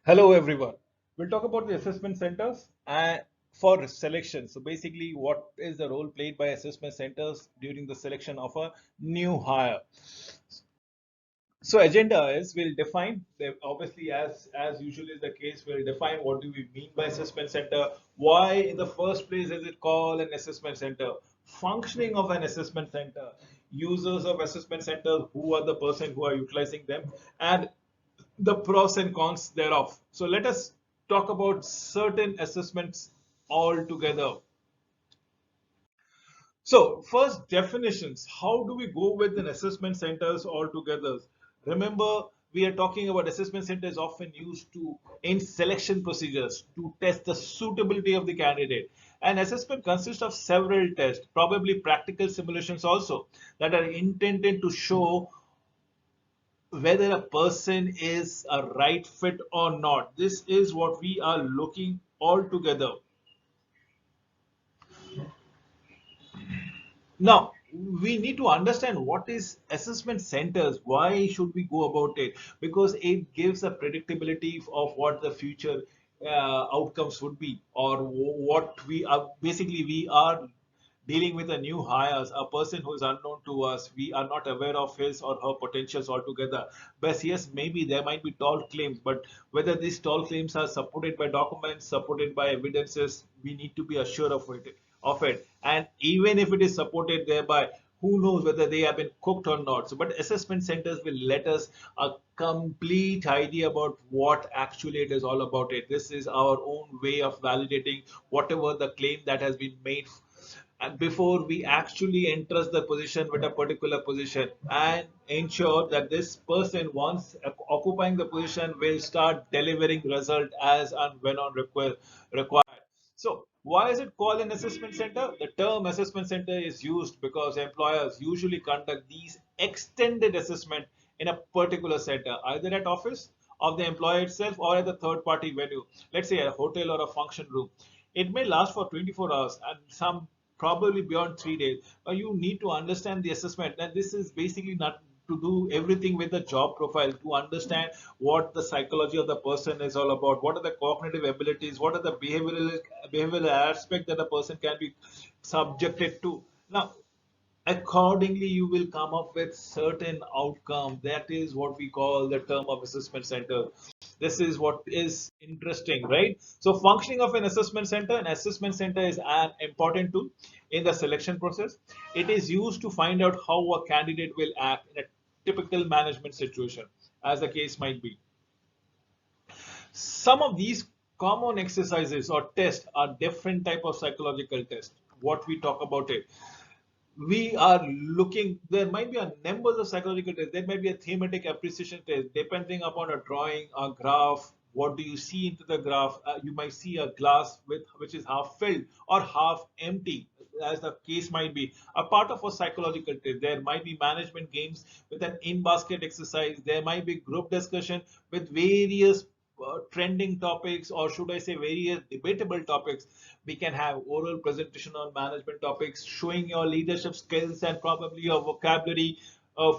Hello everyone. We'll talk about the assessment centers and for selection. So basically, what is the role played by assessment centers during the selection of a new hire? So agenda is we'll define obviously as usually is the case, we'll define what do we mean by assessment center, why in the first place is it called an assessment center, functioning of an assessment center, users of assessment centers, who are the person who are utilizing them, and the pros and cons thereof. So let us talk about certain assessments altogether. So first, definitions. How do we go with an assessment centers altogether? Remember, we are talking about assessment centers often used to in selection procedures to test the suitability of the candidate. An assessment consists of several tests, probably practical simulations also, that are intended to show whether a person is a right fit or not. This is what we are looking all together. Now, we need to understand what is assessment centers. Why should we go about it? Because it gives a predictability of what the future outcomes would be, or what we are basically we are dealing with a new hires, a person who is unknown to us. We are not aware of his or her potentials altogether. But yes, maybe there might be tall claims, but whether these tall claims are supported by documents, supported by evidences, we need to be assured of it. And even if it is supported thereby, who knows whether they have been cooked or not. So, but assessment centers will let us a complete idea about what actually it is all about. It. This is our own way of validating whatever the claim that has been made and before we actually enters the position with a particular position, and ensure that this person once occupying the position will start delivering result as and when on required. So why is it called an assessment center? The term assessment center is used because employers usually conduct these extended assessment in a particular center, either at office of the employer itself or at the third party venue, let's say a hotel or a function room. It may last for 24 hours and some probably beyond 3 days. You need to understand the assessment, and this is basically not to do everything with the job profile, to understand what the psychology of the person is all about, what are the cognitive abilities, what are the behavioral aspect that a person can be subjected to. Now, accordingly you will come up with certain outcome. That is what we call the term of assessment center. This is what is interesting, right? So functioning of an assessment center is an important tool in the selection process. It is used to find out how a candidate will act in a typical management situation, as the case might be. Some of these common exercises or tests are different type of psychological tests. What we talk about it, we are looking, there might be a numbers of psychological tests, there might be a thematic appreciation test depending upon a drawing, a graph. What do you see into the graph? You might see a glass with which is half filled or half empty, as the case might be. A part of a psychological test, there might be management games with an in basket exercise, there might be group discussion with various trending topics, or should I say various debatable topics. We can have oral presentation on management topics showing your leadership skills and probably your vocabulary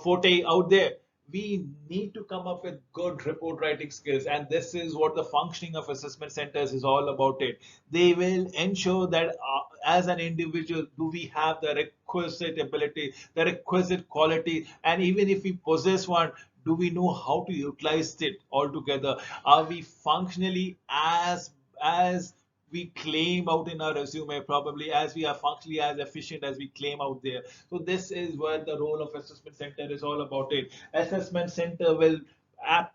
forte out there. We need to come up with good report writing skills, and this is what the functioning of assessment centers is all about. It they will ensure that as an individual, do we have the requisite ability, the requisite quality, and even if we possess one, do we know how to utilize it altogether? Are we functionally as we claim out in our resume, probably as we are functionally as efficient as we claim out there? So this is where the role of assessment center is all about. It assessment center will ap-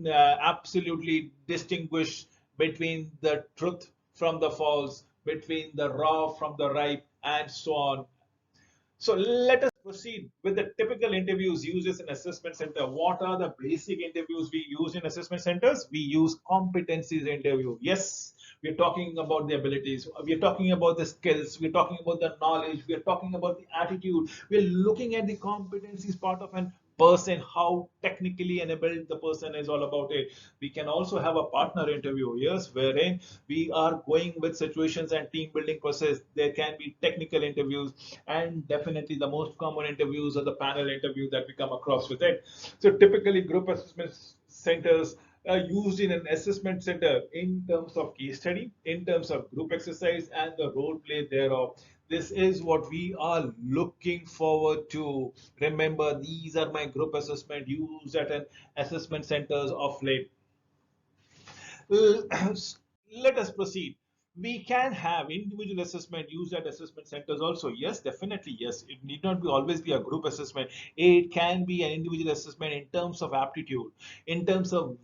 absolutely distinguish between the truth from the false, between the raw from the ripe, and so on. So let us proceed with the typical interviews used in assessment center. What are the basic interviews we use in assessment centers? We use competencies interview. Yes, we're talking about the abilities. We're talking about the skills. We're talking about the knowledge. We're talking about the attitude. We're looking at the competencies part of an person, how technically enabled the person is all about it. We can also have a partner interview, yes, wherein we are going with situations and team building process. There can be technical interviews, and definitely the most common interviews are the panel interview that we come across with it. So typically group assessment centers used in an assessment center in terms of case study, in terms of group exercise, and the role play thereof. This is what we are looking forward to. Remember, these are my group assessment used at an assessment centers of late. Let us proceed. We can have individual assessment used at assessment centers also. Yes, definitely. Yes, it need not be always be a group assessment. It can be an individual assessment in terms of aptitude, in terms of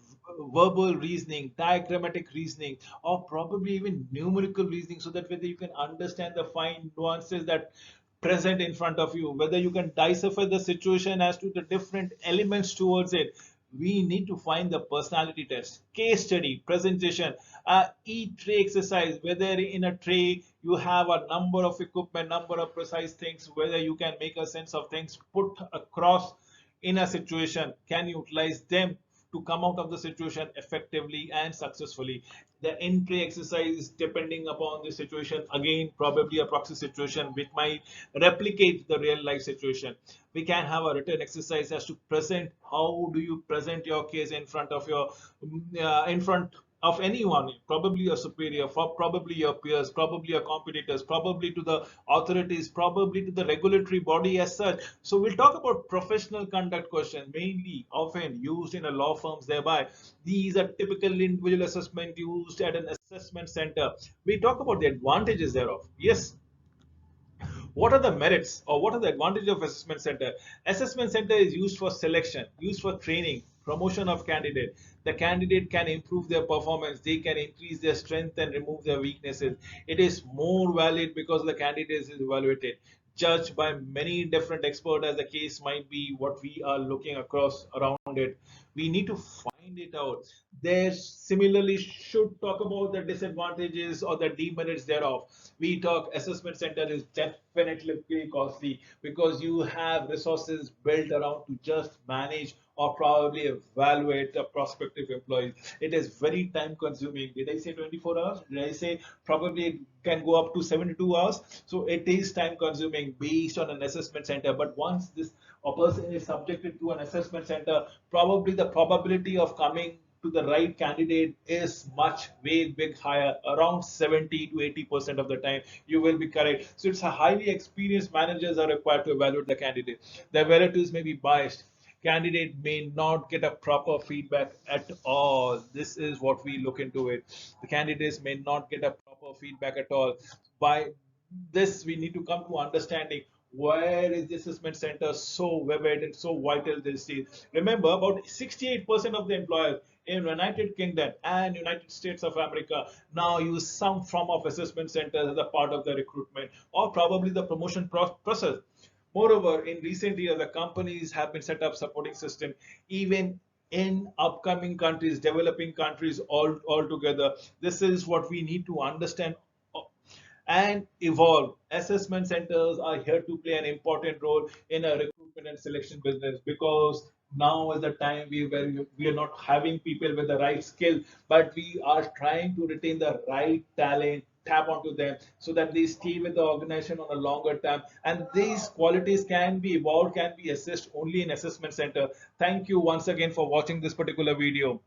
verbal reasoning, diagrammatic reasoning, or probably even numerical reasoning, so that whether you can understand the fine nuances that present in front of you, whether you can decipher the situation as to the different elements towards it. We need to find the personality test, case study, presentation, each tray exercise, whether in a tray you have a number of equipment, number of precise things, whether you can make a sense of things put across in a situation, can utilize them to come out of the situation effectively and successfully. The entry exercise, depending upon the situation, again, probably a proxy situation which might replicate the real life situation. We can have a written exercise as to present, how do you present your case in front of your in front of anyone, probably your superior, for probably your peers, probably your competitors, probably to the authorities, probably to the regulatory body as such. So we'll talk about professional conduct questions, mainly often used in a law firms. Thereby, these are typical individual assessment used at an assessment center. We talk about the advantages thereof. Yes, what are the merits or what are the advantages of assessment center? Assessment center is used for selection, used for training, promotion of candidate. The candidate can improve their performance, they can increase their strength and remove their weaknesses. It is more valid because the candidate is evaluated, judged by many different experts, as the case might be. What we are looking across around it, we need to find it out. There similarly should talk about the disadvantages or the demerits thereof. We talk assessment center is definitely costly because you have resources built around to just manage or probably evaluate a prospective employee. It is very time consuming. Did I say 24 hours? Did I say probably it can go up to 72 hours? So it is time consuming based on an assessment center. But once this a person is subjected to an assessment center, probably the probability of coming to the right candidate is much way big higher, around 70 to 80% of the time you will be correct. So it's a highly experienced managers are required to evaluate the candidate. The evaluators may be biased, candidate may not get a proper feedback at all. This is what we look into it. The candidates may not get a proper feedback at all. By this we need to come to understanding where is the assessment center so vivid and so vital these days. Remember, about 68% of the employers in United Kingdom and United States of America now use some form of assessment centers as a part of the recruitment or probably the promotion process. Moreover, in recent years, the companies have been set up supporting system even in upcoming countries, developing countries all together. This is what we need to understand and evolve. Assessment centers are here to play an important role in a recruitment and selection business because now is the time where we are not having people with the right skill, but we are trying to retain the right talent, tap onto them so that they stay with the organization on a longer term. And these qualities can be evolved, can be assessed only in assessment center. Thank you once again for watching this particular video.